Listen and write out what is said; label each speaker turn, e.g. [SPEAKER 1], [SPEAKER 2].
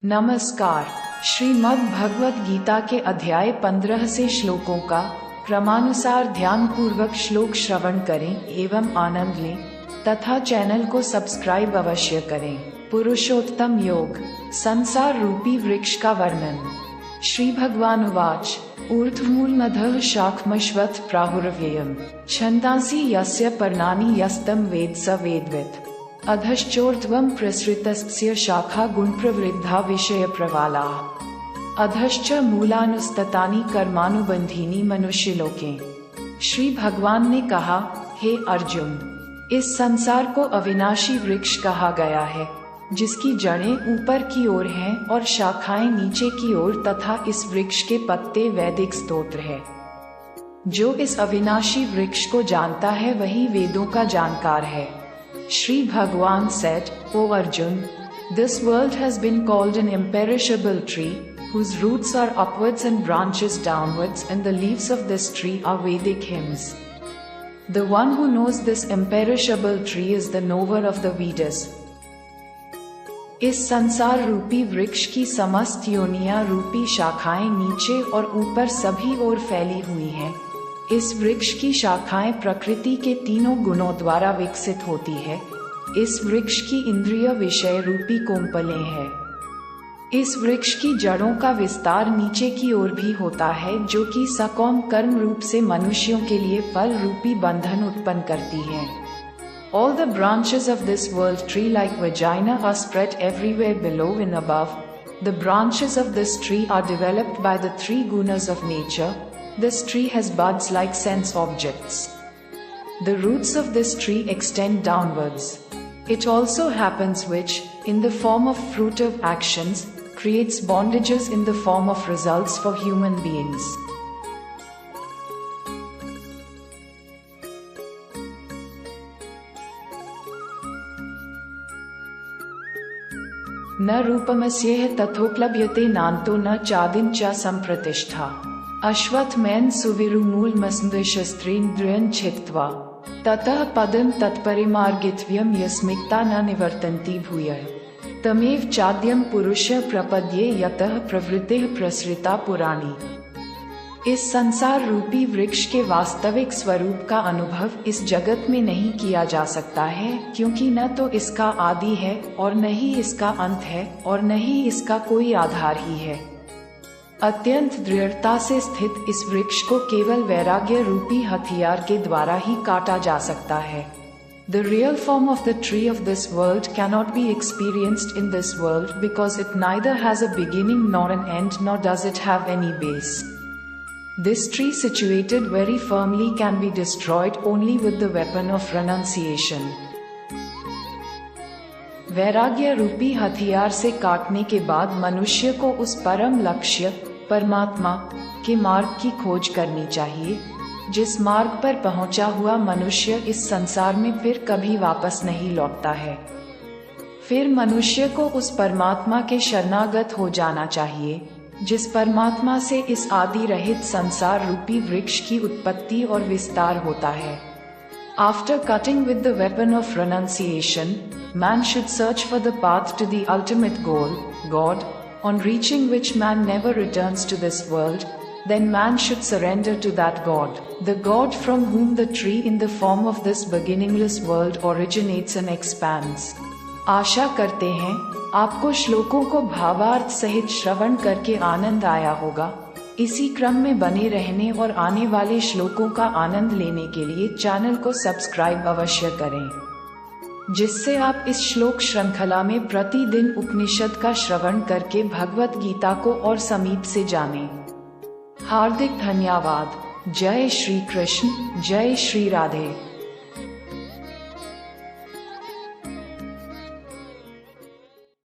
[SPEAKER 1] नमस्कार। श्रीमद् भगवत गीता के अध्याय 15 से श्लोकों का क्रमानुसार ध्यान पूर्वक श्लोक श्रवण करें एवं आनंद लें तथा चैनल को सब्सक्राइब अवश्य करें। पुरुषोत्तम योग संसार रूपी वृक्ष का वर्णन। श्री भगवान उवाच ऊर्ध्वमूलमधः शाखमश्वत्थ प्राहुरव्ययम् छन्दांसि यस्य पर्णानि यस्तं वेद स वेदवित् अधश्चोर्ध्वं प्रसृतस्य शाखा गुणप्रवृद्धा विषय प्रवाला अधश्च मूलानुस्ततानि कर्मानुबंधीनि मनुष्यलोके। श्री भगवान ने कहा, हे अर्जुन, इस संसार को अविनाशी वृक्ष कहा गया है, जिसकी जड़ें ऊपर की ओर हैं और शाखाएं नीचे की ओर, तथा इस वृक्ष के पत्ते वैदिक स्तोत्र है। जो इस अविनाशी वृक्ष को जानता है वही वेदों का जानकार है। Shri Bhagwan said, O Arjun, this world has been called an imperishable tree, whose roots are upwards and branches downwards, and the leaves of this tree are Vedic hymns. The one who knows this imperishable tree is the knower of the Vedas. इस संसार रूपी वृक्ष की समस्त योनियां रूपी शाखाएं नीचे और ऊपर सभी ओर फैली हुई हैं। इस वृक्ष की शाखाएं प्रकृति के तीनों गुणों द्वारा विकसित होती है। इस वृक्ष की इंद्रिय विषय रूपी कोम्पलें हैं। इस वृक्ष की जड़ों का विस्तार नीचे की ओर भी होता है, जो कि सकौम कर्म रूप से मनुष्यों के लिए फल रूपी बंधन उत्पन्न करती हैं। All the branches of this world tree like vagina are spread everywhere below and above. The branches of this tree are developed by the three gunas of nature. This tree has buds like sense objects. The roots of this tree extend downwards. It also happens which, in the form of fruit of actions, creates bondages in the form of results for human beings. न रूपमस्येह तथोपलभ्यते नान्तो न चादिं च संप्रतिष्ठा अश्वत्थमेन सुविरुमूलमस्मृशस्त्रेन्द्रियं छित्त्वा ततः पदं तत्परिमार्गितव्यं यस्मिक्ता न निवर्तन्ति भूयः तमेव चाद्यं पुरुषः प्रपद्ये यतः प्रवृत्तिः प्रसृता पुराणी। इस संसार रूपी वृक्ष के वास्तविक स्वरूप का अनुभव इस जगत में नहीं किया जा सकता है, क्योंकि न तो इसका आदि है और न ही इसका अंत है और न ही इसका कोई आधार ही है। अत्यंत दृढ़ता से स्थित इस वृक्ष को केवल वैराग्य रूपी हथियार के द्वारा ही काटा जा सकता है। The real form of the tree of this world cannot be experienced in this world because it neither has a beginning nor an end, nor does it have any base. This tree situated very firmly can be destroyed only with the weapon of renunciation. वैराग्य रूपी हथियार से काटने के बाद मनुष्य को उस परम लक्ष्य परमात्मा के मार्ग की खोज करनी चाहिए, जिस मार्ग पर पहुंचा हुआ मनुष्य इस संसार में फिर कभी वापस नहीं लौटता है। फिर मनुष्य को उस परमात्मा के शरणागत हो जाना चाहिए, जिस परमात्मा से इस आदि रहित संसार रूपी वृक्ष की उत्पत्ति और विस्तार होता है। After cutting with the weapon of renunciation, man should search for the path to the ultimate goal, God, on reaching which man never returns to this world. Then man should surrender to that God, the God from whom the tree in the form of this beginningless world originates and expands. आशा करते हैं आपको श्लोकों को भावार्थ सहित श्रवण करके आनंद आया होगा। इसी क्रम में बने रहने और आने वाले श्लोकों का आनंद लेने के लिए चैनल को सब्सक्राइब अवश्य करें, जिससे आप इस श्लोक श्रृंखला में प्रतिदिन उपनिषद का श्रवण करके भगवत गीता को और समीप से जानें। हार्दिक धन्यवाद। जय श्री कृष्ण, जय श्री राधे।